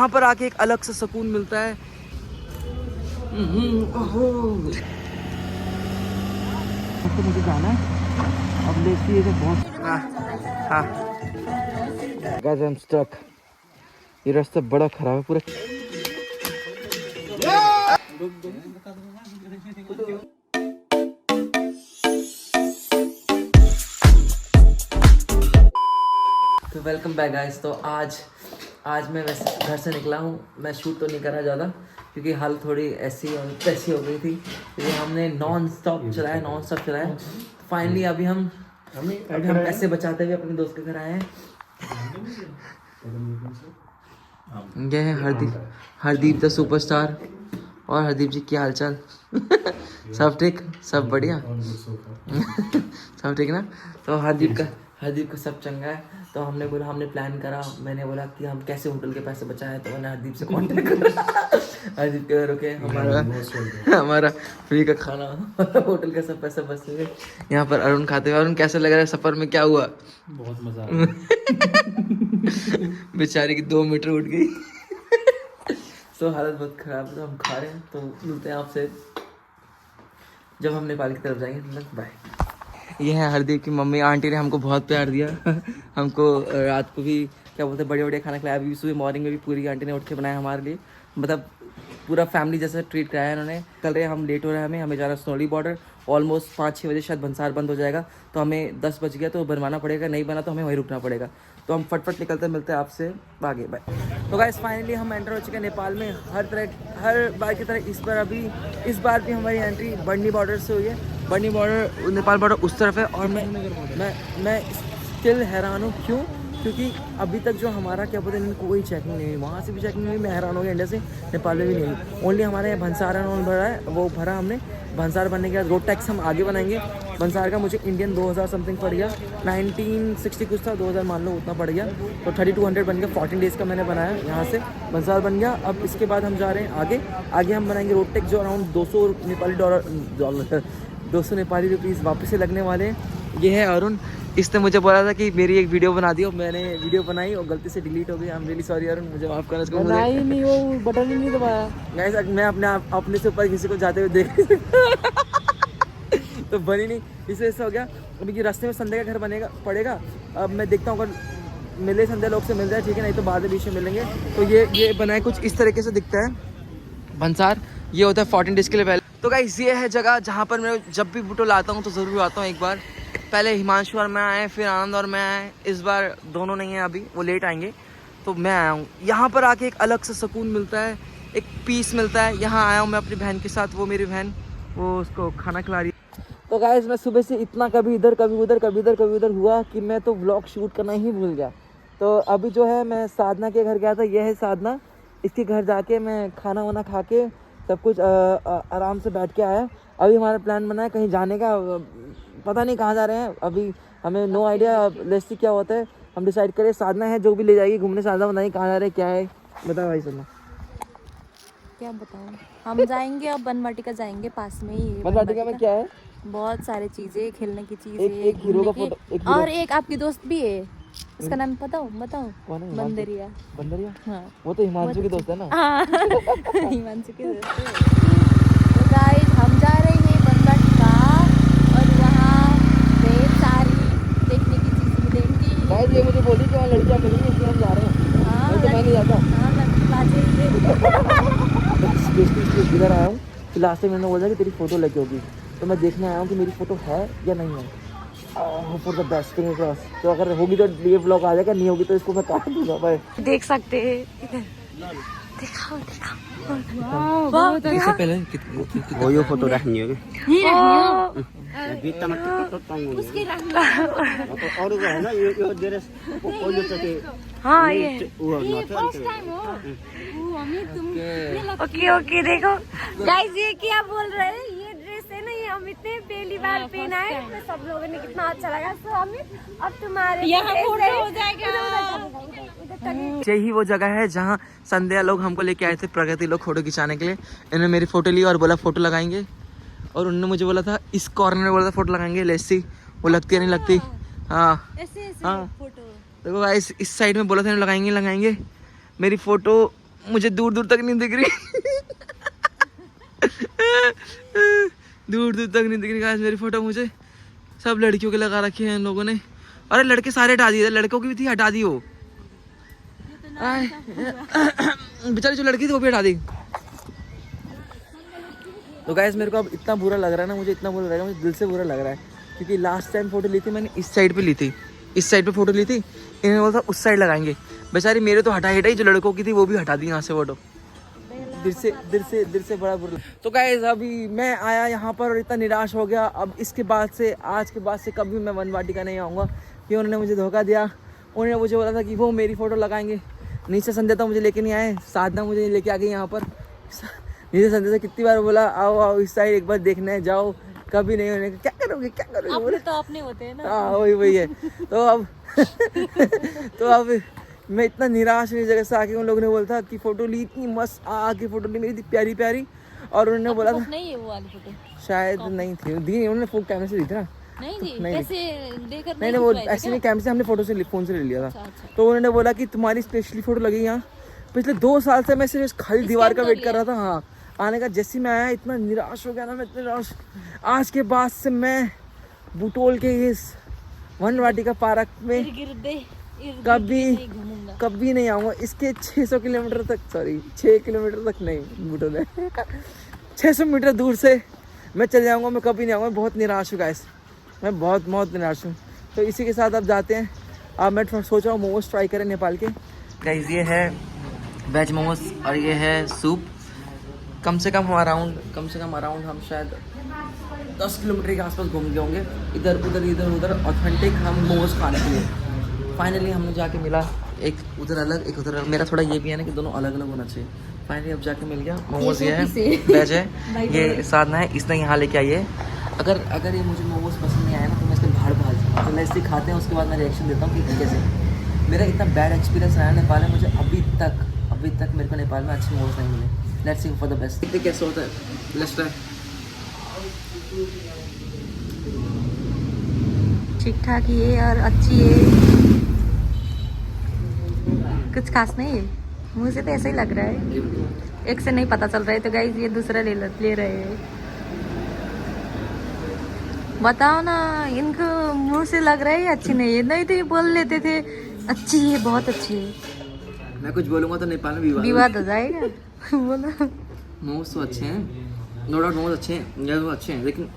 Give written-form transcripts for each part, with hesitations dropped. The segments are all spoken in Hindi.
यहाँ पर आके एक अलग सा सुकून मिलता है। तो मुझे जाना है अब लेसी है बहुत। हाँ गाइस आई एम स्टक। ये रास्ता बड़ा खराब है पूरा। तो वेलकम बैक गाइस। तो आज मैं वैसे घर से निकला हूँ। मैं शूट तो नहीं कर रहा ज़्यादा क्योंकि हाल थोड़ी ऐसी और तैसी हो गई थी। क्योंकि हमने नॉन स्टॉप चलाया। फाइनली अभी हम पैसे बचाते हुए अपने दोस्त के घर आए हैं। ये है हरदीप द सुपरस्टार। और हरदीप जी क्या हालचाल? सब ठीक, सब बढ़िया। सब ठीक ना? तो हरदीप का सब चंगा है। तो हमने प्लान करा। मैंने बोला कि हम कैसे होटल के पैसे बचाएं। तो मैंने हरदीप से कांटेक्ट करा। हरदीप के रुके हमारा फ्री का खाना होटल का सब पैसे बच गए। यहाँ पर अरुण खाते हुए। अरुण कैसे लग रहा है? सफर में क्या हुआ? बहुत मजा आया। बेचारे की 2 मीटर उठ गई। तो हालत बहुत खराब है। तो हम खा रहे हैं। तो मिलते हैं आपसे जब हम नेपाल की तरफ जाएंगे। बाय। ये है हरदीप की मम्मी। आंटी ने हमको बहुत प्यार दिया। हमको रात को भी क्या बोलते हैं बढ़िया बढ़िया खाना खिलाया। अभी सुबह मॉर्निंग में भी पूरी आंटी ने उठ के बनाया हमारे लिए। मतलब पूरा फैमिली जैसा ट्रीट कराया इन्होंने। कल रहे हम लेट हो रहे हैं। हमें जाना स्नोली बॉर्डर। ऑलमोस्ट 5-6 बजे शायद भंसार बंद हो जाएगा। तो हमें 10 बज गया तो बनवाना पड़ेगा। नहीं बना तो हमें वहीं रुकना पड़ेगा। तो हम फटफट निकलते मिलते हैं आपसे आगे। बाय। तो गाइस फाइनली हम एंटर हो चुके हैं नेपाल में। हर बार की तरह इस बार भी हमारी एंट्री बढ़नी बॉर्डर से हुई है। बढ़नी बॉर्डर नेपाल बॉर्डर उस तरफ है। और मैं स्टिल हैरान हूँ। क्यों? क्योंकि अभी तक जो हमारा क्या बोलते हैं कोई चेकिंग नहीं हुई। वहाँ से भी चेकिंग नहीं हुई। मैं हैरान हो गया। इंडिया से नेपाल में भी नहीं हुई। ओनली हमारे यहाँ भंसार भरा है। वो भरा हमने। भंसार बनने के बाद रोड टैक्स हम आगे बनाएंगे। भंसार का मुझे इंडियन 2000 समथिंग पड़ गया। 1960 कुछ था, 2000 मान लो उतना पड़ गया। तो 3200 बन गया। 14 डेज़ का मैंने बनाया। यहाँ से भंसार बन गया। अब इसके बाद हम जा रहे हैं आगे हम बनाएंगे रोड टैक्स जो अराउंड 200 नेपाली रुपीज़ वापस से लगने वाले हैं। ये है अरुण। इसने मुझे बोला था कि मेरी एक वीडियो बना दी। और मैंने वीडियो बनाई और गलती से डिलीट हो गई। I am really sorry Arun, मुझे माफ करना। इसको नहीं वो बटन ही नहीं दबाया। गाइस मैं अपने से ऊपर किसी को जाते हुए देख तो बनी नहीं। इससे ऐसा हो गया। अभी ये रास्ते में संध्या का घर पड़ेगा। अब मैं देखता हूँ अगर मिले संध्या लोग से मिल जाए ठीक है, नहीं तो बाद में बीच में मिलेंगे। तो ये बनाए कुछ इस तरीके से दिखता है भंसार। ये होता है 14 डेज़ के लिए पहले। तो गाइस ये है जगह जहाँ पर मैं जब भी बूटो लाता हूँ तो ज़रूर आता हूँ एक बार। पहले हिमांशु और मैं आए, फिर आनंद और मैं आए। इस बार दोनों नहीं हैं, अभी वो लेट आएंगे। तो मैं आया हूँ। यहाँ पर आके एक अलग सा सुकून मिलता है, एक पीस मिलता है। यहाँ आया हूँ मैं अपनी बहन के साथ। वो मेरी बहन वो उसको खाना खिला रही है। तो गाइस मैं सुबह से इतना कभी इधर कभी उधर हुआ कि मैं तो व्लॉग शूट करना ही भूल गया। तो अभी जो है मैं साधना के घर गया था। यह है साधना। इसके घर जाके मैं खाना वाना खा के सब कुछ आराम से बैठ के आया। अभी हमारा प्लान बना है कहीं जाने का। पता नहीं कहाँ जा रहे हैं अभी, हमें नो आइडिया। लेट्स सी क्या होता है, हम डिसाइड करें। साधना है जो भी ले जाएगी घूमने। साधना बताइए कहाँ जा रहे हैं, क्या है बताओ भाई। सुनना क्या बताऊँ, हम जाएंगे अब बनवाटिका जाएंगे, पास में ही। बनवाटिका में क्या है? बहुत सारे चीजें, खेलने की चीजें, एक हीरो का फोटो, और एक आपकी दोस्त भी है। उसका नाम बताओ। कौन है? बंदरिया। हाँ वो तो हिमांशु की दोस्त है ना। हाँ हिमांशु की दोस्त है। तो गाइस हम जा रहे हैं बनवाटिका और वहाँ ढेर सारी देखने की चीजें मिलेंगी। गाइस ये मुझे बोली कि वहाँ लड़कियाँ मिलेंगी इसलिए हम जा रहे हैं। हाँ तो मैं नहीं जाता। इधर आया हूँ तो लास्ट टाइम मैंने बोला कि तेरी फोटो लगी होगी। तो मैं देखने आया हूँ कि मेरी फोटो है या नहीं है। For the best thing cross. तो अगर होगी तो ये ब्लॉग आ जाएगा, नहीं होगी तो इसको मैं काट दूंगा। भाई देख सकते हैं इधर। दिखाओ इससे पहले वो यो फोटो राख्ने हो कि भित्तामा उसकै राख्नु अरूको हैन। यो ड्रेस पहिलोचोटि फर्स्ट टाइम हो। ओके देखो गाइस ये क्या बोल रहे हैं। ये ड्रेस है ना, ये अमित ने पहली बार पहना है। तो सब लोगों ने कितना अच्छा लगा। तो अमित अब तुम्हारे यहाँ फोटो हो जाएगा। यही वो जगह है जहाँ संध्या लोग हमको लेके आए थे, प्रगति लोग फोटो खिंचाने के लिए। इन्होंने मेरी फोटो ली और बोला फोटो लगाएंगे। और उन्होंने मुझे बोला था इस कॉर्नर में बोला था फोटो लगाएंगे। लेट्स सी वो लगती है नहीं लगती। हाँ ऐसे हाँ देखो गाइस इस साइड में बोला था लगाएंगे। मेरी फोटो मुझे दूर दूर तक नहीं दिख रही। दूर दूर तक नहीं दिख रही गाइस मेरी फोटो। मुझे सब लड़कियों के लगा रखे हैं इन लोगों ने। अरे लड़के सारे हटा दिए, लड़कों की भी थी हटा दी वो। बेचारी जो लड़की थी वो भी हटा दी। तो गाइस मेरे को अब इतना बुरा लग रहा है ना, मुझे इतना बुरा लग रहा है, मुझे दिल से बुरा लग रहा है। क्योंकि लास्ट टाइम फोटो ली थी मैंने इस साइड पे ली थी, इस साइड पे फोटो ली थी, इन्होंने बोला था उस साइड लगाएंगे। बेचारी मेरे तो हटा ही, जो लड़कों की थी वो भी हटा दी यहाँ से फोटो। दिल से बड़ा बुरा। तो गाइस अभी मैं आया यहाँ पर और इतना निराश हो गया। अब इसके बाद से, आज के बाद से कभी मैं वन वाटिका नहीं आऊँगा, कि उन्होंने मुझे धोखा दिया। उन्होंने मुझे बोला था कि वो मेरी फ़ोटो लगाएंगे। नीचे संध्या तो मुझे लेके नहीं आए, साधना मुझे लेके आ गई यहाँ पर। नीचे संध्या से कितनी बार बोला आओ आओ इस साइड एक बार देखने जाओ, कभी नहीं होने। क्या करोगे अपने तो अपने होते हैं ना। हाँ वही है। तो अब मैं इतना निराश हुई जगह से आके, उन लोगों ने बोला था कि फ़ोटो ली, इतनी मस्त आके फ़ोटो ली मेरी, प्यारी प्यारी। और उन्होंने बोला था नहीं है वो वाली फोटो, शायद नहीं थी दी, उन्होंने फोन कैमरे से ली थी ना। नहीं ऐसे देकर नहीं वो ऐसे नहीं, कैमरे से हमने फोटो से फ़ोन से ले लिया था। तो उन्होंने बोला कि तुम्हारी स्पेशली फ़ोटो लगी यहाँ। पिछले 2 साल से मैं सिर्फ खाली दीवार का वेट कर रहा था। हाँ आने का, जैसे मैं आया इतना निराश हो गया ना मैं, इतना निराश। आज के बाद से मैं बुटोल के इस वन वाटिका पार्क में कभी नहीं आऊँगा। इसके 600 किलोमीटर तक, सॉरी 6 किलोमीटर तक नहीं, बुटोल है 600 मीटर दूर से मैं चले जाऊँगा। मैं कभी नहीं आऊँगा। बहुत निराश हूँ गाइस, मैं बहुत निराश हूँ। तो इसी के साथ अब जाते हैं। अब मैं सोच रहा हूँ मोमोज ट्राई करें नेपाल के। गाइस ये है वेज मोमोज और ये है सूप। कम से कम अराउंड हम शायद 10 किलोमीटर के आसपास घूम गए होंगे, इधर उधर ऑथेंटिक हम मोमोज खाने के लिए। फाइनली हमने जाके मिला, एक उधर अलग एक उधर अलग। मेरा थोड़ा ये भी है ना कि दोनों अलग अलग होना चाहिए। फाइनली अब जाके मिल गया। मोमोज ये है, वेज है, ये साधना है, इसने यहाँ लेके आई है। अगर ये मुझे मोमोज पसंद नहीं आया ना तो मैं इसके भाड़ भाज तो लेट्स खाते हैं, उसके बाद मैं रिएक्शन देता हूँ कि कैसे। मेरा इतना बैड एक्सपीरियंस रहा नेपाल में, मुझे अभी तक मेरे को नेपाल में अच्छे मोमोज नहीं मिले। Let's see for the best. देखते कैसे होता है, लेट्स ट्राई। ठीक ठाक ही है और अच्छी है, कुछ खास नहीं है। मुझे तो ऐसा ही लग रहा है, एक से नहीं पता चल रहा है। तो गाइस ये दूसरा ले रहे हैं। बताओ ना, इनको मुंह से लग रहा है अच्छी नहीं है, नहीं तो ये बोल लेते थे अच्छी है, बहुत अच्छी है। मैं कुछ बोलूँगा तो नेपाल में विवाद हो जाएगा। बोलो। मोमोज तो अच्छे हैं, नो डाउट मोमोज अच्छे हैं, ये तो अच्छे हैं, लेकिन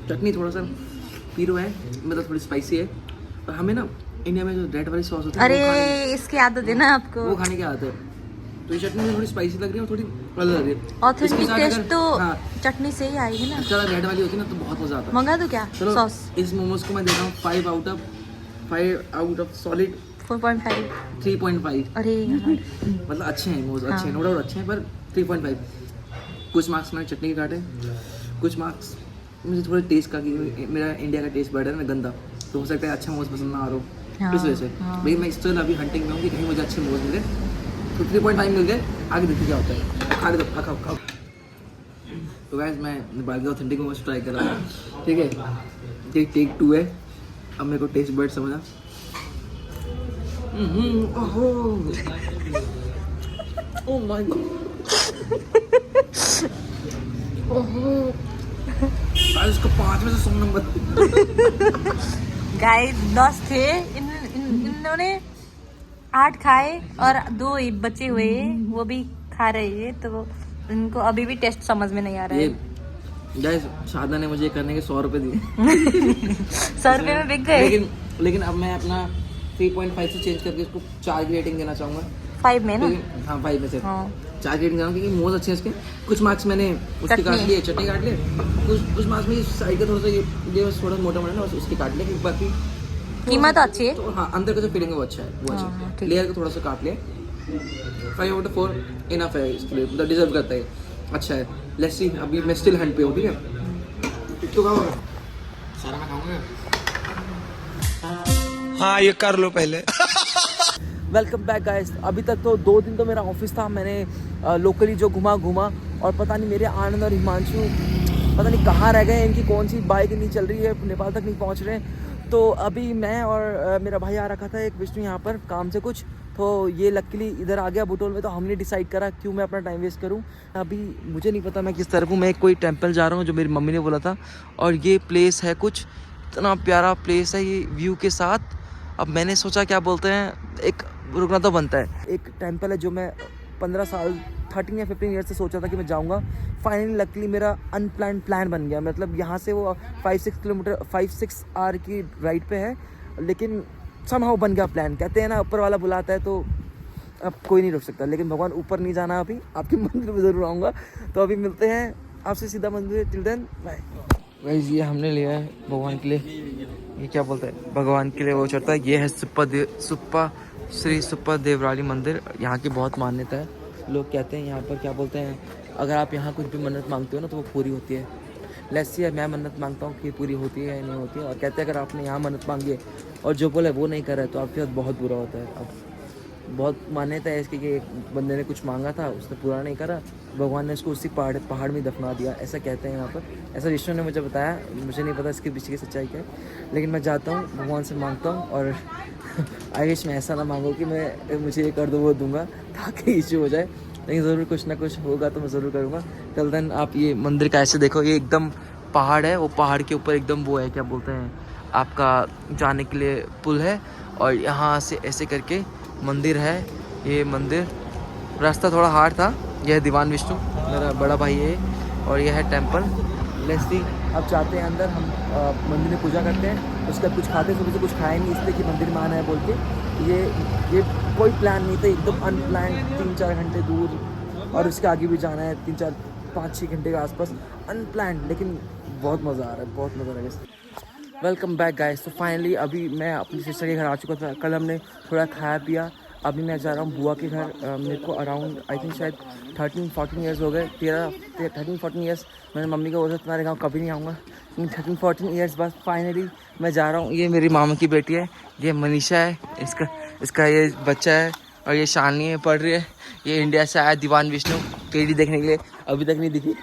चटनी थोड़ा सा पीरो है, मतलब थोड़ी स्पाइसी है। और हमें ना इंडिया में जो रेड वाली सॉस होती है, अरे इसकी आदत है ना आपको, वो खाने की आदत है। तो ये चटनी में थोड़ी स्पाइसी लग रही है और थोड़ी अलग लग रही है। ऑथेंटिक टेस्ट तो चटनी से ही आएगी ना। चलो रेड वाली होती है ना तो बहुत मजा आता है। मंगा दो क्या सॉस? इस मोमोज को मैं देता हूँ 5 आउट ऑफ सॉलिड 4.5 3.5। अरे मतलब अच्छे हैं मोमोज, अच्छे हैं, नो डाउट अच्छे हैं, पर 3.5। कुछ मार्क्स मैंने चटनी के काटे, कुछ मार्क्स मुझे थोड़े टेस्ट का, कि मेरा इंडिया का टेस्ट बेटर है ना, गंदा, तो हो सकता है अच्छा मोमोज पसंद ना आ रहा हो, इस वजह से। भाई मैं स्टिल अभी हंटिंग में हूँ कि कहीं मुझे अच्छे मोमोज मिले। तो 3.5 मिल गए, आगे देखिए क्या होता है। खा ले दो, खाओ। तो गाइस मैं नेपाल के ऑथेंटिक मोमोज ट्राई कर रहा हूँ, ठीक है। टेक 2 है, अब मेरे को टेस्ट बर्ड समझा। ओह माय गॉड, इसका 5 में से 100 नंबर। गाइस 10 थे, इन्होंने 8 खाए और 2 बचे हुए वो भी खा रहे हैं। तो इनको अभी भी टेस्ट समझ में नहीं आ रहा है। गाइस साधना ने मुझे करने के 100 रुपए दिए। 100 रुपए में बिक गए। लेकिन अब मैं अपना 3.5 से चेंज करके इसको 4 की रेटिंग देना चाहूँगा। 5 में ना? हाँ 5 में से 4 की रेटिंग देना, क्योंकि मोमोज अच्छे हैं इसके। कुछ मार्क्स मैंने उसके काट लिए, चटनी काट लिए, कुछ मार्क्स में साइड का थोड़ा सा ये थोड़ा मोटा ना उसके काट लिए, बाकी कीमत अच्छी है। तो हाँ अंदर का जो फीलिंग है वो अच्छा है, वो अच्छा है। लेयर को थोड़ा सा काट लिया। 5 आउट ऑफ 4 इनफ है इसके लिए, मतलब डिजर्व करता है, अच्छा है। लेट्स सी, अभी मैं स्टिल हंट पे हूँ, ठीक है। तो खाओ, सारा मैं खाऊंगा। हाँ ये कर लो पहले। Welcome back guys. अभी तक तो 2 दिन तो मेरा ऑफिस था, मैंने लोकली जो घुमा और पता नहीं मेरे आनंद और हिमांशु पता नहीं कहाँ रह गए, इनकी कौन सी बाइक नहीं चल रही है, नेपाल तक नहीं पहुँच रहे। तो अभी मैं और मेरा भाई आ रखा था एक विष्णु यहाँ पर काम से कुछ, तो ये लकीली इधर आ गया बुटोल में, तो हमने डिसाइड करा क्यों मैं अपना टाइम वेस्ट करूं। अभी मुझे नहीं पता मैं किस तरफ हूँ, मैं कोई टेंपल जा रहा हूँ जो मेरी मम्मी ने बोला था, और ये प्लेस है कुछ इतना प्यारा प्लेस है ये व्यू के साथ। अब मैंने सोचा क्या बोलते हैं, एक रुकना तो बनता है। एक टेंपल है जो मैं 15 साल 13 या 15 ईयर से सोचा था कि मैं जाऊँगा। फाइनली लकीली मेरा अनप्लान प्लान बन गया। मतलब यहाँ से वो 5-6 किलोमीटर 5-6 आवर की राइड पे है, लेकिन समहाउ बन गया प्लान। कहते हैं ना ऊपर वाला बुलाता है तो अब कोई नहीं रोक सकता। लेकिन भगवान ऊपर नहीं जाना, अभी आपके मंदिर में ज़रूर आऊँगा। तो अभी मिलते हैं आपसे सीधा मंदिर। Till then bye guys. ये हमने लिया है भगवान के लिए, ये क्या बोलते हैं भगवान के लिए वो चढ़ता है। ये है श्री सुप्पा देवराली मंदिर। यहाँ की बहुत मान्यता है। लोग कहते हैं यहाँ पर क्या बोलते हैं, अगर आप यहाँ कुछ भी मन्नत मांगते हो ना तो वो पूरी होती है। लेट्स सी मैं मन्नत मांगता हूँ कि पूरी होती है या नहीं होती है। और कहते हैं अगर आपने यहाँ मन्नत मांगी है और जो बोले वो नहीं कर रहा है तो आपके साथ बहुत बुरा होता है। अब बहुत मान्यता है इसकी कि एक बंदे ने कुछ मांगा था, उसने पूरा नहीं करा, भगवान ने उसको उसी पहाड़ में दफना दिया, ऐसा कहते हैं यहाँ पर। ऐसा विष्णु ने मुझे बताया, मुझे नहीं पता इसके पीछे की सच्चाई क्या है। लेकिन मैं जाता हूँ भगवान से मांगता हूँ, और आई विश मैं ऐसा ना मांगो कि मुझे ये कर दो वो दूंगा ताकि इशू हो जाए। लेकिन ज़रूर कुछ ना कुछ होगा तो मैं ज़रूर करूँगा। टिल देन आप ये मंदिर का ऐसे देखो, ये एकदम पहाड़ है, वो पहाड़ के ऊपर एकदम वो है क्या बोलते हैं आपका जाने के लिए पुल है, और यहाँ से ऐसे करके मंदिर है। ये मंदिर रास्ता थोड़ा हार्ड था। यह है दीवान विष्णु, मेरा बड़ा भाई है, और यह है टेंपल। लेट्स सी अब जाते हैं अंदर, हम मंदिर में पूजा करते हैं, उसके बाद कुछ खाते हैं। सुबह से कुछ खाए नहीं इसलिए कि मंदिर में आना है बोल के। ये कोई प्लान नहीं था, एकदम अनप्लान। 3-4 घंटे दूर और उसके आगे भी जाना है, 3-4-5-6 घंटे के आसपास अनप्लान, लेकिन बहुत मज़ा आ रहा है, बहुत मज़ा आ रहा है। Welcome back guys. तो फाइनली अभी मैं अपनी सिस्टर के घर आ चुका था। कल हमने थोड़ा खाया पिया। अभी मैं जा रहा हूँ बुआ के घर। मेरे को अराउंड आई थिंक शायद 13-14 ईयर्स हो गए। 13-14 ईयर्स मैंने मम्मी को बोला तुम्हारे गाँव कभी नहीं आऊँगा। 13-14 ईयर्स बाद फाइनली मैं जा रहा हूँ। ये मेरी मामा की बेटी है, ये मनीषा है, इसका ये बच्चा है, और ये शालिनी है, पढ़ रही है। ये इंडिया से आया दीवान विष्णु केडी देखने के लिए, अभी तक नहीं दिखी।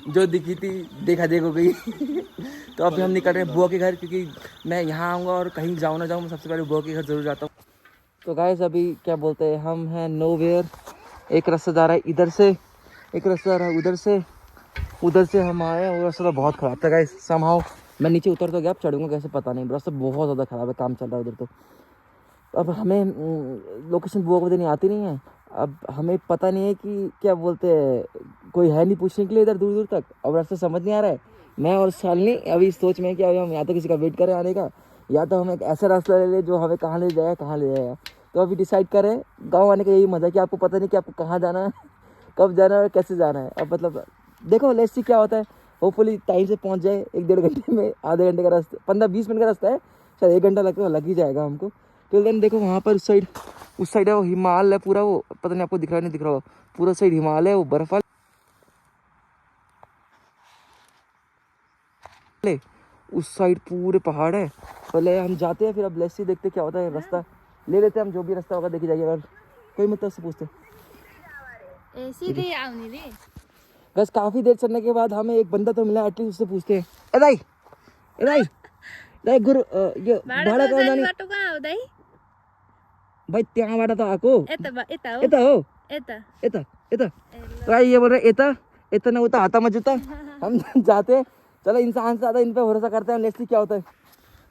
जो दिखी थी देखा हो गई। तो अभी हम निकल रहे हैं बुआ के घर, क्योंकि मैं यहाँ आऊँगा और कहीं जाऊँ ना जाऊँ, मैं सबसे पहले बुआ के घर ज़रूर जाता हूँ। तो गाइस अभी क्या बोलते हैं, हम हैं नोवेयर। एक रास्ता जा रहा है इधर से, एक रास्ता जा रहा है उधर से हम आए, और रास्ता तो बहुत ख़राब था गाइस। समहाउ मैं नीचे उतर तो गया, अब चढ़ूँगा कैसे पता नहीं, रास्ता बहुत ज़्यादा ख़राब है, काम चल रहा है उधर। तो अब हमें लोकेशन बुआ को देनी आती नहीं है। अब हमें पता नहीं है कि क्या बोलते हैं, कोई है नहीं पूछने के लिए इधर दूर दूर तक। अब रास्ता समझ नहीं आ रहा है। मैं और शालिनी अभी इस सोच में है कि अभी हम या तो किसी का वेट करें आने का, या तो हम एक ऐसा रास्ता ले लें जो हमें कहाँ ले जाएगा। तो अभी डिसाइड करें। गाँव आने का यही मज़ा है कि आपको पता नहीं कि आपको कहाँ जाना है, कब जाना है और कैसे जाना है। अब मतलब देखो लेट्स सी क्या होता है। होपफुली टाइम से पहुँच जाए। 1-1.5 घंटे में, आधे घंटे का रास्ता, 15-20 मिनट का रास्ता है, शायद 1 घंटा लगता है, लग ही जाएगा हमको। तो देन देखो वहाँ पर उस साइड है वो हिमालय है पूरा, वो पता नहीं आपको दिख रहा है नहीं दिख रहा हो, पूरा साइड हिमालय है, वो बर्फ वाले उस साइड पूरे पहाड़ है। पहले हम जाते हैं, फिर अब लेट्स सी देखते क्या होता है। रास्ता ले लेते हैं हम, जो भी रास्ता होगा देखी जाएगी। अगर कोई मतलब से पूछते बस काफ़ी देर चलने के बाद हमें एक बंदा तो मिला, एटलीस्ट उससे पूछते हैं, ए गुरु ये भाड़ा कहाँ जाने भाई, ત્યાં વાળા તો આકો એતા हो एता भाई, ये बोल रहे एता ना होता हाथा में जूता। हम जाते, चलो इंसान से ज़्यादा इन पे भरोसा करते हैं, लेट्स सी क्या होता है।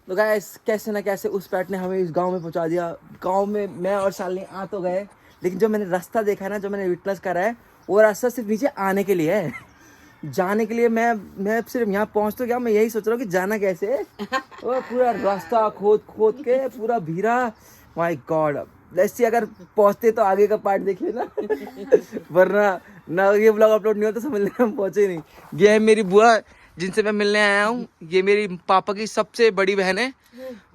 तो गाइस कैसे ना कैसे उस पैट ने हमें इस गांव में पहुंचा दिया। गांव में मैं और शालिनी आ तो गए, लेकिन जो मैंने रास्ता देखा ना, जो मैंने विटनेस करा है, वो रास्ता सिर्फ नीचे आने के लिए है। जाने के लिए मैं सिर्फ यहाँ पहुँच तो गया, मैं यही सोच रहा हूँ कि जाना कैसे है। वो पूरा रास्ता खोद के पूरा भीरा, माय गॉड। लेट्स सी अगर पहुँचते तो आगे का पार्ट देख लेना, वरना ना ये ब्लॉग अपलोड नहीं होता समझ लेना हम पहुँचे नहीं। ये है मेरी बुआ जिनसे मैं मिलने आया हूँ। ये मेरी पापा की सबसे बड़ी बहन है,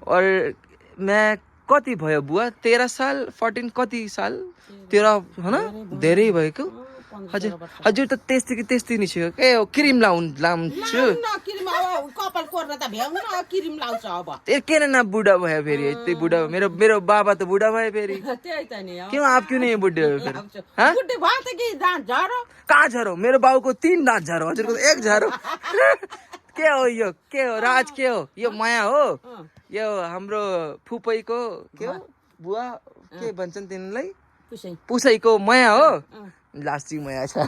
और मैं कति भयो बुआ 13 साल 14 कति साल 13 है ना, धेरै भएको। हजुर त त्यस्तै नि छु। ए क्रिम लाउँछु किन न बुढा भयो फेरि, यस्तै बुढा मेरो बाबा त बुढा भयो फेरि। क्यों आप क्यों नहीं बुढे हो फिर? कहाँ झरो? मेरो बाउको 3 दाँत झरो, हजुरको 1 झरो। के हो यो, के हो राज, के हो यो माया हो, यो हाम्रो फुपैको के हो बुवा के बंचन तिमीलाई पुसैको मया हो लास्टी मया छ।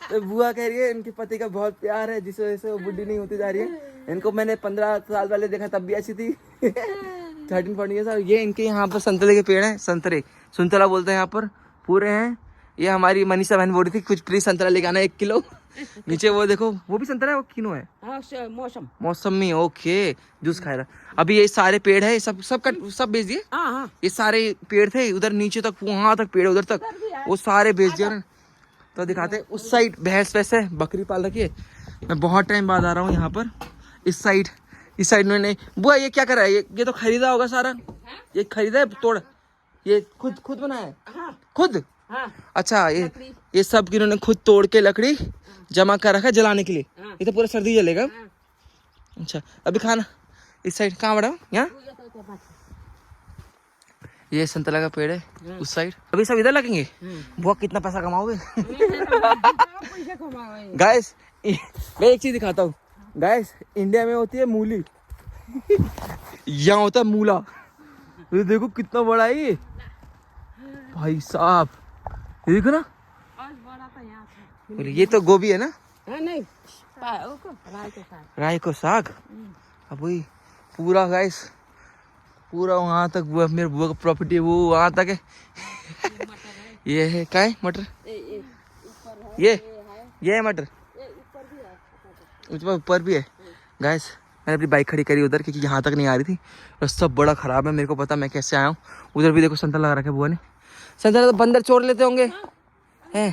तो बुआ कह रही है इनके पति का बहुत प्यार है जिस वजह से वो बुढ़ी नहीं होती जा रही है। इनको मैंने 15 साल पहले देखा तब भी ऐसी थी 13-14 ईयर्स। ये इनके यहाँ पर संतरे के पेड़ हैं, संतरे संतरा बोलते हैं यहाँ पर, पूरे हैं। ये हमारी मनीषा बहन बोल रही थी कुछ प्लीज संतरा लेके आना 1 किलो। नीचे वो देखो वो भी संतरा है, वो किनो है मौसमी। ओके जूस खाए रहा। अभी ये सारे पेड़ है सब बेच दिए। ये सारे पेड़ थे उधर नीचे तक, वहां तक पेड़ उधर तक, वो सारे बेच दिए। तो दिखाते उस साइड भैंस वैसे बकरी पाल रखी है। मैं बहुत टाइम बाद आ रहा हूँ यहाँ पर। इस साइड मैंने बुआ ये क्या कर रहा है, ये तो खरीदा होगा सारा, ये खरीदा है तोड़, ये खुद बनाया है खुद। अच्छा ये सब इन्होंने खुद तोड़ के लकड़ी जमा कर रखा है जलाने के लिए। ये तो पूरा सर्दी जलेगा। अच्छा अभी खाना इस साइड कहाँ बड़ा यहाँ, ये संतरा का पेड़ है उस साइड। अभी सब इधर लगेंगे। बहुत कितना पैसा कमाओगे गाइस। मैं एक चीज दिखाता हूँ गाइस, इंडिया में होती है मूली यहाँ होता है मूला। ये देखो कितना बड़ा है ये भाई साहब, ये देखो ना। ये तो गोभी है ना, नहीं राई को साग। अब वही पूरा गाइस, पूरा वहाँ तक मेरे बुआ का प्रॉपर्टी है, वो वहाँ तक है। ये है क्या है मटर, ये है मटर, ऊपर भी है गाइस। मैंने अपनी बाइक खड़ी करी उधर क्योंकि यहाँ तक नहीं आ रही थी। रास्ता बड़ा खराब है, मेरे को पता मैं कैसे आया हूँ। उधर भी देखो संतरा लगा रखा है बुआ ने। संतरा तो बंदर चोर लेते होंगे हैं।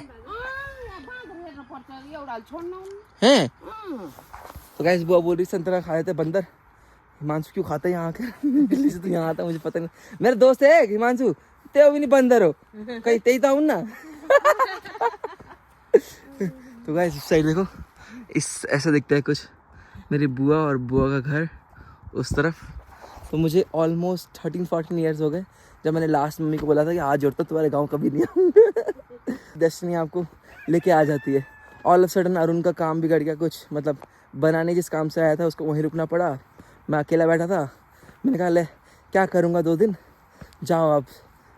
तो गाइस बुआ बोल रही संतरा खा लेते बंदर। हिमांशु क्यों खाता है यहाँ आकर दिल्ली से तो यहाँ आता मुझे पता नहीं। मेरा दोस्त है हिमांशु, ते भी नहीं बंदर हो कहीं ते ही ना। तो गाइस इस साइड देखो, इस ऐसा दिखता है कुछ मेरी बुआ और बुआ का घर उस तरफ। तो मुझे ऑलमोस्ट 13-14 ईयर्स हो गए जब मैंने लास्ट मम्मी को बोला था कि आज जोड़ता तुम्हारे गांव कभी नहीं आऊँगा। डेस्टिनी आपको लेके आ जाती है। ऑल ऑफ सडन अरुण का काम बिगड़ गया कुछ, मतलब बनाने जिस काम से आया था उसको वहीं रुकना पड़ा। मैं अकेला बैठा था, मैंने कहा ले क्या करूँगा 2 दिन, जाओ आप।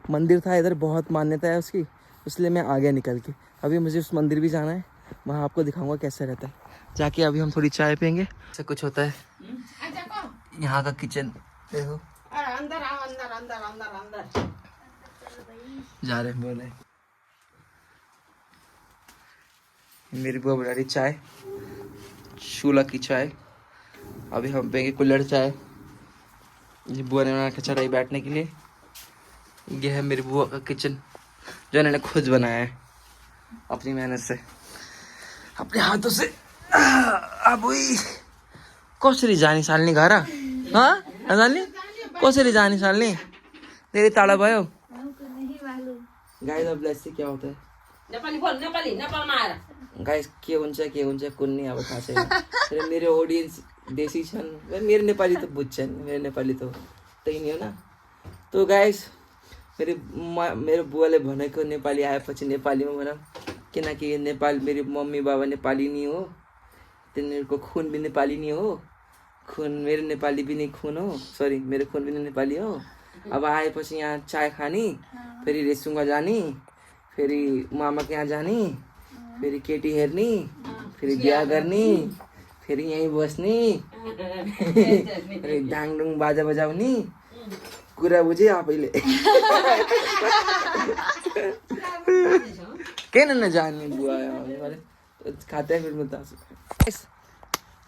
मंदिर था इधर, बहुत मान्यता है उसकी, इसलिए मैं आ गया निकल के। अभी मुझे उस मंदिर भी जाना है, वहाँ आपको दिखाऊंगा कैसे रहता है जाके। अभी हम थोड़ी चाय पियेंगे। ऐसा कुछ होता है यहाँ का किचन देखो। अंदर आओ, अंदर जा रहे बोले। मेरी बुआ बना रही चाय, शूला की चाय। अभी हम पियेंगे कुल्हड़ चाय। ये बुआ ने बना के चढ़ाई बैठने के लिए। ये है मेरी बुआ का किचन जो इन्होंने खुद बनाया है अपनी मेहनत से, अपने हाथों से। अब वही कसरी जानी सालनी घर हाँ जानी कसरी जानी सालनी तेरी ताड़ा भयो गाइस। अब लेट्स क्या होता है नेपाली बोल, नेपालमा आएर गाइस के हुन्छ कुन्नी अब थाहा छैन। मेरो ऑडियंस देशी छन्, मेरो नेपाली त बुझ्छन्, मेरो नेपाली त त्यही नै हो ना। तो गाइस मेरो बुवाले भनेको नेपाली आएपछि नेपालीमा भनौँ, किनकि नेपाल मेरी मम्मी बाबा नेपाली नहीं हो, तिनीहरूको खून भी नेपाली नहीं हो, खून मेरो नेपाली भी नहीं खून हो, सॉरी मेरो खून भी नहीं नेपाली हो। अब आएपछि यहाँ चाय खानी, फेरि रेसुङ्गा जानी, फेरि मामा के यहाँ जानी, फेरि केटी हेर्नी, फेरि बिहा गर्ने, फेरि यहीँ बस्ने, फेरि डाङडुङ बाजा बजाउने। कुरा बुझे आफैले किन नजाने बुआ खाते हैं फिर मुद्दा।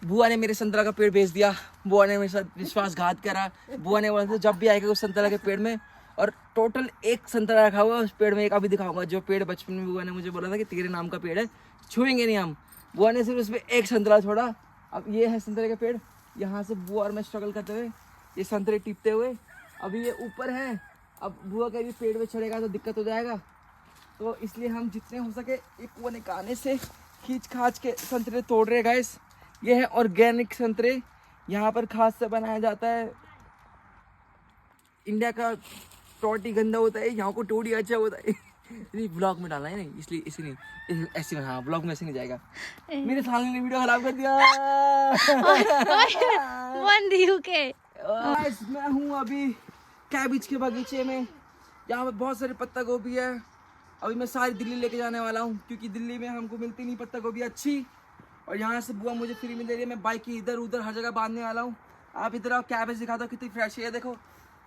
बुआ ने मेरे संतरा का पेड़ बेच दिया, बुआ ने मेरे साथ विश्वासघात करा। बुआ ने बोला था जब भी आएगा उस संतरा के पेड़ में, और टोटल 1 संतरा रखा हुआ उस पेड़ में। एक अभी दिखाऊंगा जो पेड़ बचपन में बुआ ने मुझे बोला था कि तेरे नाम का पेड़ है, छुएंगे नहीं हम। बुआ ने सिर्फ उसमें 1 संतरा छोड़ा। अब ये है संतरे का पेड़, यहाँ से बुआ और मैं स्ट्रगल करते हुए ये संतरे टिपते हुए अभी ये ऊपर है। अब बुआ के भी पेड़ पे चढ़ेगा तो दिक्कत हो जाएगा, तो इसलिए हम जितने हो सके एक कुआं निकालने से खींच खाच के संतरे तोड़ रहे गाइस। ये है ऑर्गेनिक संतरे, यहाँ पर खाद से बनाया जाता है। इंडिया का टोटी गंदा होता है, यहाँ को टोटी अच्छा होता है। नहीं ब्लॉग में डालना है नहीं, इसलिए इसी नहीं ऐसे में, हाँ ब्लॉग में ऐसे नहीं जाएगा। मेरे साले ने वीडियो खराब कर दिया। मैं हूँ अभी कैबिज के बगीचे में, यहाँ पे बहुत सारे पत्ता गोभी है। अभी मैं सारी दिल्ली लेके जाने वाला हूँ क्योंकि दिल्ली में हमको मिलती नहीं पत्ता गोभी अच्छी, और यहाँ से बुआ मुझे फ्री में दे रही है। मैं बाइक की इधर उधर हर जगह बांधने वाला हूँ। आप इधर आओ, कैबेज दिखाता हूँ कितनी फ्रेश है। देखो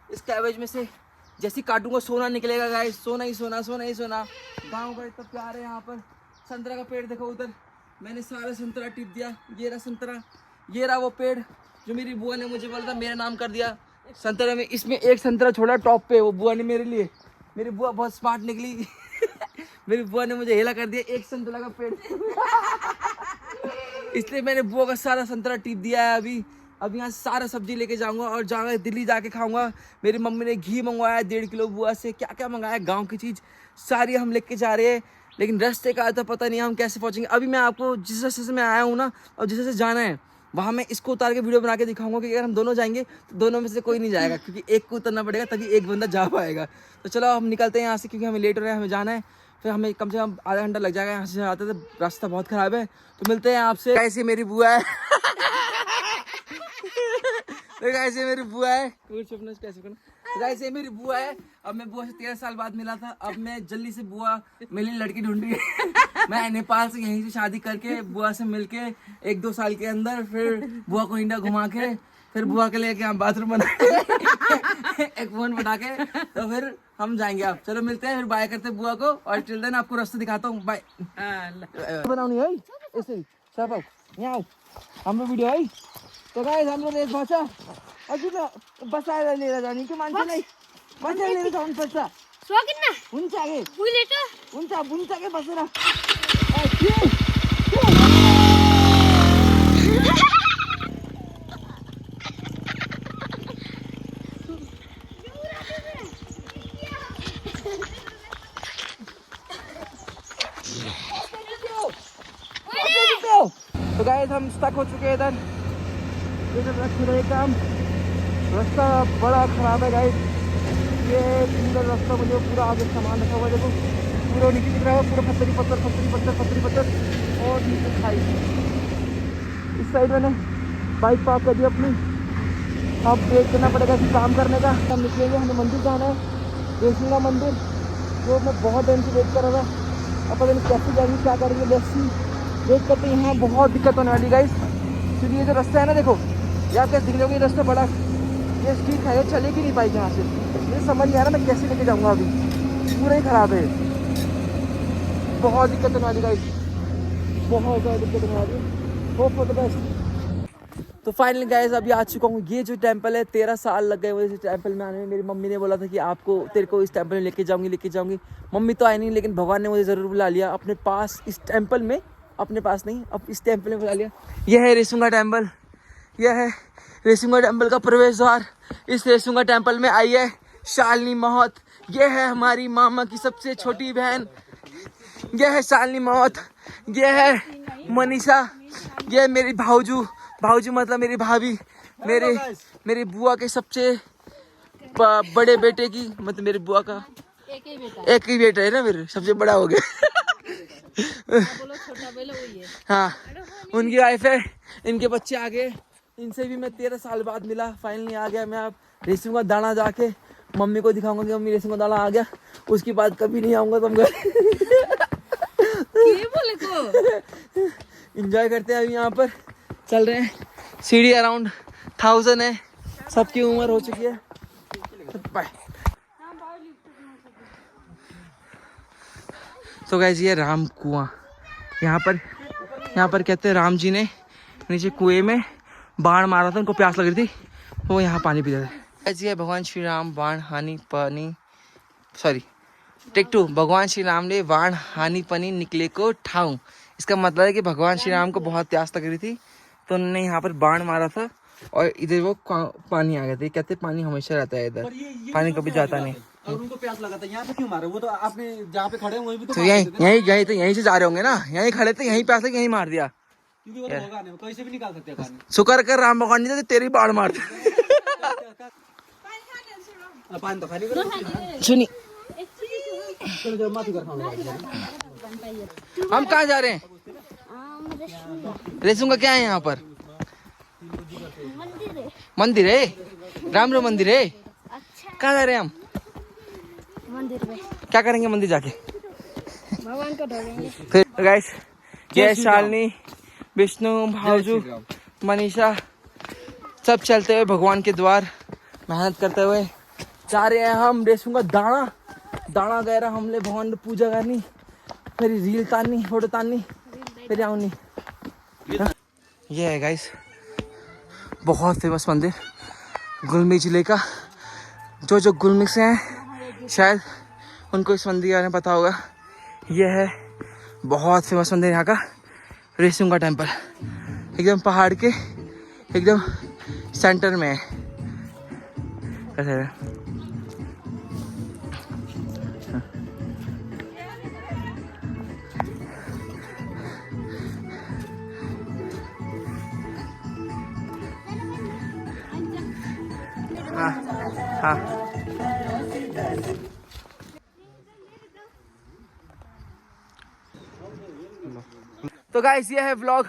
इस कैबेज में से जैसे काटूंगा सोना निकलेगा गाइस, सोना ही सोना, सोना ही सोना। गाँव का इतना प्यार है यहाँ पर। संतरा का पेड़ देखो उधर, मैंने सारा संतरा टिप दिया। ये रहा संतरा, ये रहा वो पेड़ जो मेरी बुआ ने मुझे बोला था मेरा नाम कर दिया संतरा में। इसमें एक संतरा छोड़ा टॉप पे, वो बुआ ने मेरे लिए, मेरी बुआ बहुत स्मार्ट निकली मेरी बुआ ने मुझे हेला कर दिया एक संतरा का पेड़ इसलिए मैंने बुआ का सारा संतरा टिप दिया है। अभी यहाँ सारा सब्जी लेके जाऊंगा और जाऊंगा दिल्ली जाके खाऊंगा। मेरी मम्मी ने घी मंगवाया 1.5 किलो बुआ से, क्या क्या मंगाया गाँव की चीज़ सारी हम लेके जा रहे हैं। लेकिन रास्ते का तो पता नहीं हम कैसे पहुँचेंगे। अभी मैं आपको जिस रास्ते से मैं आया हूँ ना और जिस रास्ते से जाना है वहाँ मैं इसको उतार के वीडियो बना के दिखाऊंगा कि अगर हम दोनों जाएंगे तो दोनों में से कोई नहीं जाएगा क्योंकि एक को उतरना पड़ेगा तभी एक बंदा जा पाएगा। तो चलो हम निकलते हैं यहाँ से क्योंकि हमें लेट हो रहा है, हमें जाना है। फिर हमें कम से कम आधा घंटा लग जाएगा यहाँ से आते थे, रास्ता बहुत ख़राब है। तो मिलते हैं आपसे। कैसे मेरी बुआ है कैसे मेरी बुआ है कैसे मेरी बुआ है। अब मैं बुआ से 13 साल बाद मिला था। अब मैं जल्दी से बुआ मेरे लिए लड़की ढूंढ रही है मैं नेपाल से यहीं से शादी करके बुआ से मिलके 1-2 साल के अंदर फिर बुआ को इंडिया घुमा के फिर बुआ के लिए यहाँ बाथरूम बना के एक फोन बना के तो फिर हम जाएंगे। आप चलो मिलते हैं, फिर बाय करते हैं बुआ को और टिल देन आपको रास्ता दिखाता हूँ। बाय बनानी है ऐसे सब आओ यहाँ आओ हम लोग वीडियो आई तो गाइस हम लोग एक भाषा अजून बसायला लिहिला जाणे की माणसं नाही बसायला लिहिलं जाऊन बसा स्वागत ना उंच आगे बुलेट उंच आगे बसरा तो गाइस हम स्टक हो चुके हैं इधर काम। रास्ता बड़ा खराब है गाइस, ये सुंदर रास्ता मुझे पूरा आगे सामान रखा हुआ है। देखो पूरा नीचे दिख रहा है, पूरा पत्थरी पत्थर और नीचे खाई। इस साइड मैंने बाइक पार्क कर दी अपनी। अब वेट करना पड़ेगा कि काम करने का। हम निकलेंगे, हमें मंदिर जाना है रेसिंगा मंदिर जो मैं बहुत टाइम से वेट कर रहा था। अब पता नहीं कैसे जाएंगे क्या करेंगे, लेट्स वेट करते हैं। यहाँ बहुत दिक्कत होने वाली गाइस क्योंकि ये जो रास्ता है ना, देखो यहाँ पे दिख रहा रास्ता बड़ा ये स्ट्रीट है, ये चलेगी नहीं पाएगी यहाँ से। मुझे समझ नहीं आ रहा मैं कैसे लेके जाऊँगा, अभी पूरा ही ख़राब है। बहुत दिक्कत होने वाली गाइस, बहुत ज़्यादा दिक्कत होने वाली है। Hope for the best. तो फाइनली गाइस अभी आ चुका हूँ। ये जो टेंपल है 13 साल लग गए मुझे इस टेंपल में आने में। मेरी मम्मी ने बोला था कि तेरे को इस टेंपल में लेके जाऊँगी। मम्मी तो आई नहीं लेकिन भगवान ने मुझे ज़रूर बुला लिया अपने पास इस टेंपल में। अपने पास नहीं, अब इस टेंपल में बुला लिया। यह है रेसिंगा टेंपल, यह है रेसिंगा टेंपल का प्रवेश द्वार। इस रेसिंगा टेंपल में आई है शालिनी महत। यह है हमारी मामा की सबसे छोटी बहन, यह है शालिनी महत। यह है मनीषा, यह है मेरी भाऊजू मतलब मेरी भाभी, मेरी बुआ के सबसे बड़े बेटे की, मतलब मेरी बुआ का एक ही बेटा है ना, मेरे सबसे बड़ा हो गया हाँ उनकी वाइफ है, इनके बच्चे आ गए। इनसे भी मैं 13 साल बाद मिला, फाइनली आ गया मैं। अब रेसिंगा दाना जाके मम्मी को दिखाऊंगा कि मम्मी रेसिंगा दाना आ गया। उसके बाद कभी नहीं आऊंगा तुम घर इंजॉय करते हैं। अभी यहाँ पर चल रहे हैं, सीढ़ी अराउंड 1000 है, सबकी उम्र हो चुकी है। बाय। तो गाइस ये राम कुआं, यहाँ पर कहते हैं राम जी ने नीचे कुएं में बाण मारा था, उनको प्यास लग रही थी तो वो यहाँ पानी पीते थे। गाइस ये भगवान श्री राम टेक 2 भगवान श्री राम ने वाण हानि पनी निकले को ठाऊं। इसका मतलब है कि भगवान श्री राम को बहुत प्यास लग रही थी तो उन्होंने यहाँ पर बाण मारा था और इधर वो पानी आ गया था। कहते पानी हमेशा रहता है इधर, पानी कभी जाता नहीं। और उनको प्यास लगा था, यहाँ पे क्यों मारे? वो तो आपने जहाँ पे खड़े हुए भी तो यहीं से जा रहे होंगे ना, यहीं खड़े थे, यहीं प्यास लगी, यहीं मार दिया। क्योंकि वो तो होगा नहीं, कैसे भी निकाल सकते हैं। शुक्र कर राम भगवान नहीं थे तेरी बाढ़ मार दी। पानी तो खाली करो सुनी माथी कर हम कहाँ जा रहे हैं? रेसूंगा क्या है यहाँ पर? मंदिर है, राम मंदिर है। कहाँ जा रहे हैं हम? क्या करेंगे मंदिर जाके? भगवान को ढोलेंगे। फिर गाइस ये शालिनी, विष्णु, भावजू, मनीषा सब चलते हुए भगवान के द्वार मेहनत करते हुए जा रहे हैं। हम रेसूंगा दाना गहरा हमले भगवान की पूजा करनी, फिर रील ताननी, फोटो ताननी, फिर आऊनी। ये है गाइस बहुत फेमस मंदिर गुलमी जिले का। जो गुलमी से हैं शायद उनको इस मंदिर के बारे में पता होगा। ये है बहुत फेमस मंदिर यहाँ का, रेसूंगा टेम्पल। एकदम पहाड़ के एकदम सेंटर में है। कैसे है? हाँ हाँ तो गाइस ये है व्लॉग।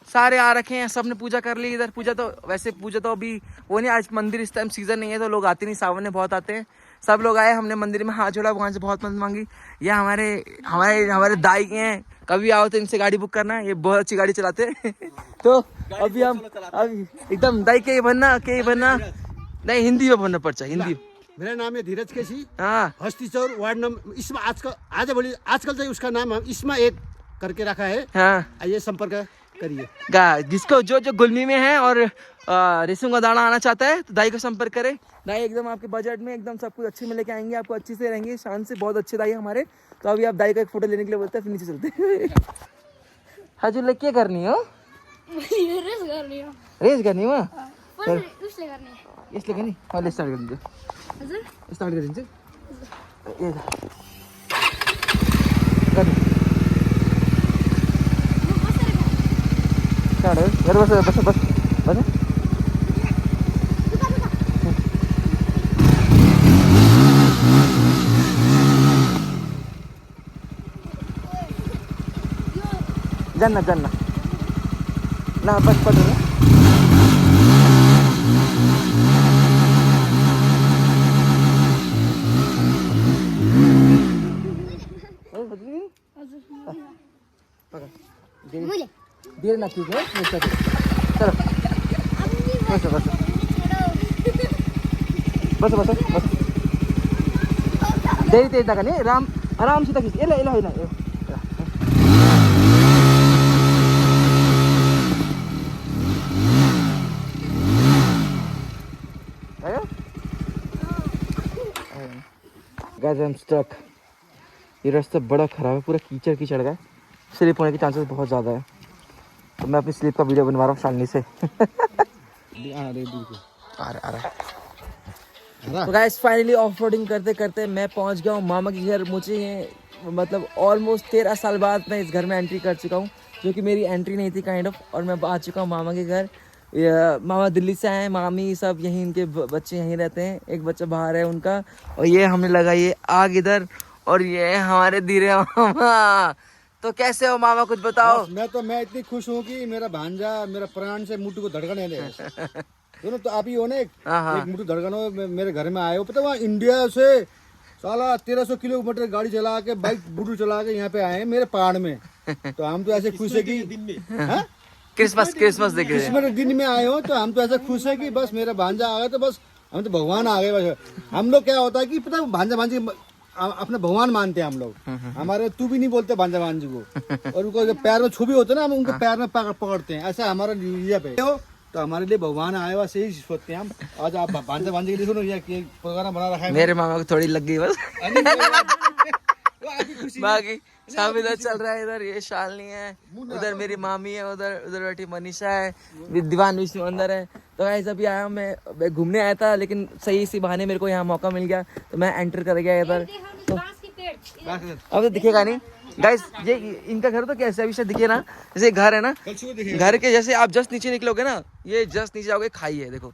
सारे आ रखे हैं, सबने पूजा कर ली इधर। पूजा तो अभी वो नहीं, आज मंदिर इस टाइम सीजन नहीं है तो लोग आते नहीं, सावन में बहुत आते हैं। सब लोग आए, हमने मंदिर में हाथ जोड़ा, वहाँ से बहुत मदद मांगी। ये हमारे दाई के हैं, कभी आओ तो इनसे गाड़ी बुक करना, ये बहुत अच्छी गाड़ी चलाते हैं। तो अभी हम एकदम दाई के बनना नहीं, हिंदी में बोलना पड़ता है, हिंदी। मेरा नाम है धीरज केसी। हाँ हस्ती चौर वार्ड नंबर इसमें आजकल तो उसका नाम हम इसमें एक करके रखा है। हाँ आइए संपर्क करिए। जिसको जो गुलमी में है और रेसूंगा दाना आना चाहता है तो दाई को संपर्क करे। दाई एकदम आपके बजट में एकदम सब कुछ अच्छे में लेके आएंगे, आपको अच्छे से रहेंगे, शान से। बहुत अच्छे दाई हमारे। तो अभी आप दाई का एक फोटो लेने के लिए बोलते हैं, फिर नीचे चलते हैं। हजुर क्या करनी हो? रेस करनी हो? इसलिए करनी मैले स्टार्ट गरिदिन्छु। स्टार्ट गरिदिन्छु। बस जान्ना ना बस पड़ रहा। देर ना ठीक है, चलो बस देरी तेज ना करनी, आराम से तक ये गाइस आई एम स्टक। ये रास्ता बड़ा खराब है, पूरा कीचड़ गया, स्लिप होने के चांसेस बहुत ज़्यादा है। तो मैं अपनी स्लिप का वीडियो बनवा रहा हूँ शालिनी से। आ रहा। तो गाइस फाइनली ऑफ रोडिंग करते करते मैं पहुंच गया हूँ मामा के घर। मुझे मतलब ऑलमोस्ट 13 साल बाद मैं इस घर में एंट्री कर चुका हूँ, जो कि मेरी एंट्री नहीं थी काइंड ऑफ। और मैं आ चुका हूँ मामा के घर। मामा दिल्ली से आए, मामी सब यहीं, इनके बच्चे यहीं रहते हैं, एक बच्चा बाहर है उनका। और ये हमने लगाई ये आग इधर, और ये हमारे धीरे मामा। तो कैसे हो मामा, कुछ बताओ। मैं इतनी खुश हूँ कि मेरा भांजा मेरा प्राण से मुट्ठी को धड़कने दे। दोनों तो आप ही हो ना, एक मुट्ठी धड़कन हो। मेरे घर में आए हो, पता वहाँ इंडिया से साला 1300 किलोमीटर गाड़ी चला के, बाइक बुटू चला के यहाँ पे आए हैं मेरे पहाड़ में। तो हम तो ऐसे खुश है कि क्रिसमस देखे, क्रिसमस दिन में आए हो, तो हम तो ऐसे खुश है कि बस मेरा भांजा आ गया, तो बस हम तो भगवान आ गए। बस हम लोग क्या होता है कि पता भांजा भांजी अपने भगवान मानते हैं हम लोग। हमारे तू भी नहीं बोलते भांजा भांजी को, और उनको जब पैर में छुपी होते ना, हम उनको पैर में पकड़ते हैं। ऐसा हमारा रिलीजन पे हो, तो हमारे लिए भगवान आए हुआ सही सोचते हैं हम। आज आप भांजा भांजी के लिए सुनो, ये प्रोग्राम बना रखा है। मेरे मामा को थोड़ी लग गई बस। बाकी सब इधर चल रहा है। इधर ये शालिनी है, उधर मेरी मामी है, उधर बैठी मनीषा है, दीवान विष्णु अंदर है। तो गाइस अभी आया मैं घूमने आया था, लेकिन सही इसी बहाने मेरे को यहाँ मौका मिल गया, तो मैं एंटर कर गया इधर। तो अब तो दिखेगा नहीं गाइस, ये इनका घर तो कैसे अभी शायद दिखे ना, जैसे घर है ना, घर के जैसे आप जस्ट नीचे निकलोगे ना, ये जस्ट नीचे जाओगे, खाई है, देखो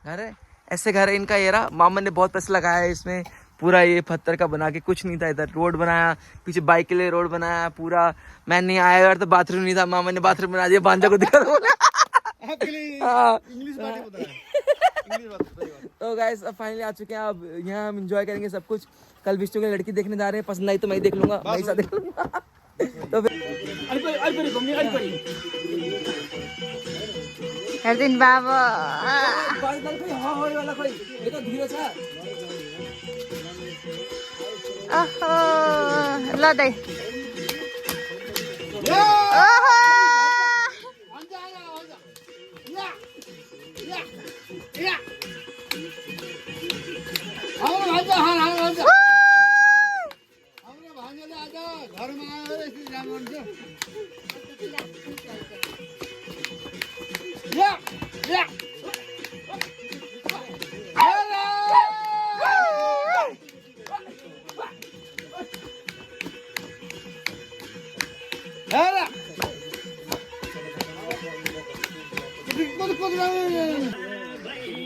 घर है, ऐसे घर है इनका। ये रहा, मामा ने बहुत पैसा लगाया है इसमें, पूरा ये पत्थर का बना के, कुछ नहीं था इधर। रोड बनाया, पीछे बाइक के लिए रोड बनाया पूरा। मैं नहीं आया यार, तो बाथरूम नहीं था, मामा ने बाथरूम बना दिया, बांजा को दिखा दो। तो गाइस अब फाइनली आ चुके हैं। अब यहाँ हम एंजॉय करेंगे सब कुछ। कल विष्णु की लड़की देखने जा रहे हैं, पसंद आई तो मैं ही देख लूंगा, मैं ही साथ देख लूंगा। तो दिन बाबा ल दाइ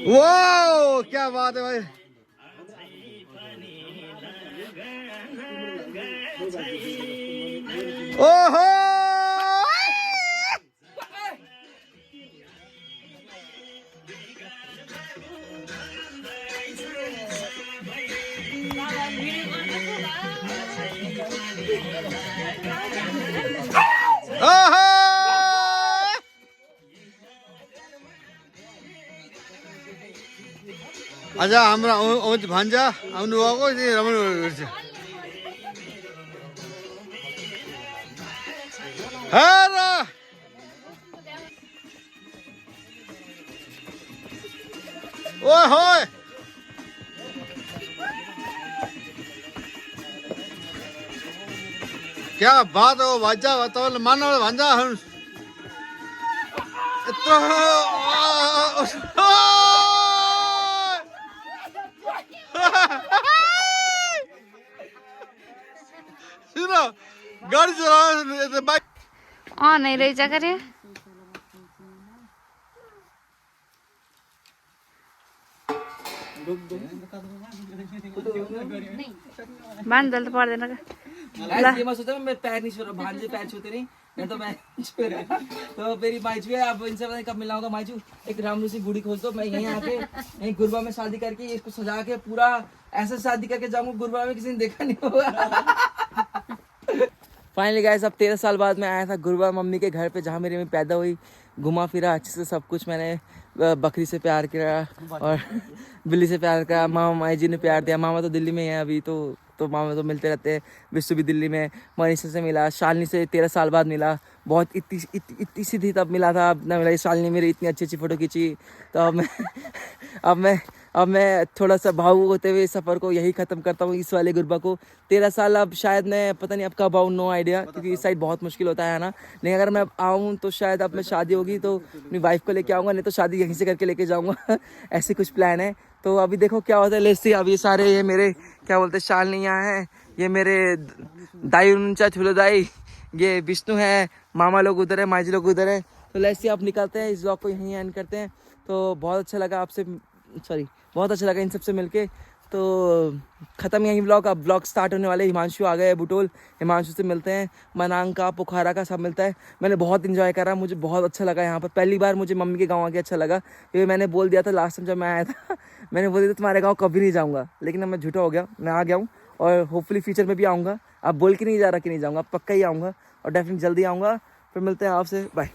वाह क्या बात है भाई। ओहो आज हाम्रा भान्जा आउनु भएको रमाइलो गर्छ। ओए क्या बात हो भान्जा, तपाईँले मान्नु भान्जा यत्रो गाडी चलाउनु बाइक नै रहेछ करे बाँधल त पर्दैन ये मैं सोचा मैं पैर नहीं छू रहा, भांजे पैर छूते नहीं, मैं तो पैर छू रहा। तो मेरी माइचू है, अब इनसे पता नहीं कब मिलना होगा। माइचू एक रामलू सी गुड़ी खोल दो, मैं यहीं आके यहीं गुरबा में शादी करके इसको सजा के पूरा ऐसा शादी करके जाऊंगा गुरबा में किसी ने देखा नहीं होगा। फाइनली गाइस अब 13 साल बाद मैं आया था गुरबा मम्मी के घर पे, जहाँ मेरी मम्मी पैदा हुई। घुमा फिरा अच्छे से सब कुछ, मैंने बकरी से प्यार किया और बिल्ली से प्यार किया। मामा माई जी ने प्यार दिया। मामा तो दिल्ली में है अभी, तो मामा तो मिलते रहते हैं। विश्व भी दिल्ली में, मनीषा से मिला, शालिनी से 13 साल बाद मिला। बहुत इतनी सी थी तब मिला था, अब ना मिला। शालिनी मेरी इतनी अच्छी अच्छी फ़ोटो खींची। तो अब मैं थोड़ा सा भावुक होते हुए सफ़र को यही ख़त्म करता हूँ, इस वाले गुरबा को। 13 साल अब शायद मैं पता नहीं अब कब आऊँ, नो आइडिया, क्योंकि इस साइड बहुत मुश्किल होता है ना। लेकिन अगर मैं आऊँ तो शायद अब मैं शादी होगी तो अपनी वाइफ को लेके आऊँगा, नहीं तो शादी यहीं से करके लेके जाऊँगा। ऐसे कुछ प्लान है। तो अभी देखो क्या होता है। Let's see. अब ये सारे ये मेरे क्या बोलते हैं शालिनी यहाँ है, ये मेरे दाई उनचा छुलो दाई, ये विष्णु है, मामा लोग उधर है, माजी लोग उधर है। तो लेट्स सी अब निकलते हैं, इस ब्लॉग को यहीं एंड करते हैं। तो बहुत अच्छा लगा आपसे, बहुत अच्छा लगा इन सबसे मिलके। तो ख़त्म यहीं ब्लॉग। अब ब्लॉग स्टार्ट होने वाले। हिमांशु आ गए बुटोल, हिमांशु से मिलते हैं। मनांग का, पोखरा का सब मिलता है। मैंने बहुत इन्जॉय करा, मुझे बहुत अच्छा लगा यहाँ पर। पहली बार मुझे मम्मी के गाँव आके अच्छा लगा, क्योंकि मैंने बोल दिया था लास्ट टाइम जब मैं आया था, मैंने बोल दिया था तुम्हारे गाँव कभी नहीं जाऊँगा। लेकिन अब मैं झूठा हो गया, मैं आ गया हूँ और होपफुली फ्यूचर में भी आऊँगा। अब बोल के नहीं जा रहा कि नहीं जाऊँगा, पक्का ही आऊँगा और डेफिनेटली जल्दी आऊँगा। फिर मिलते हैं आपसे, बाय।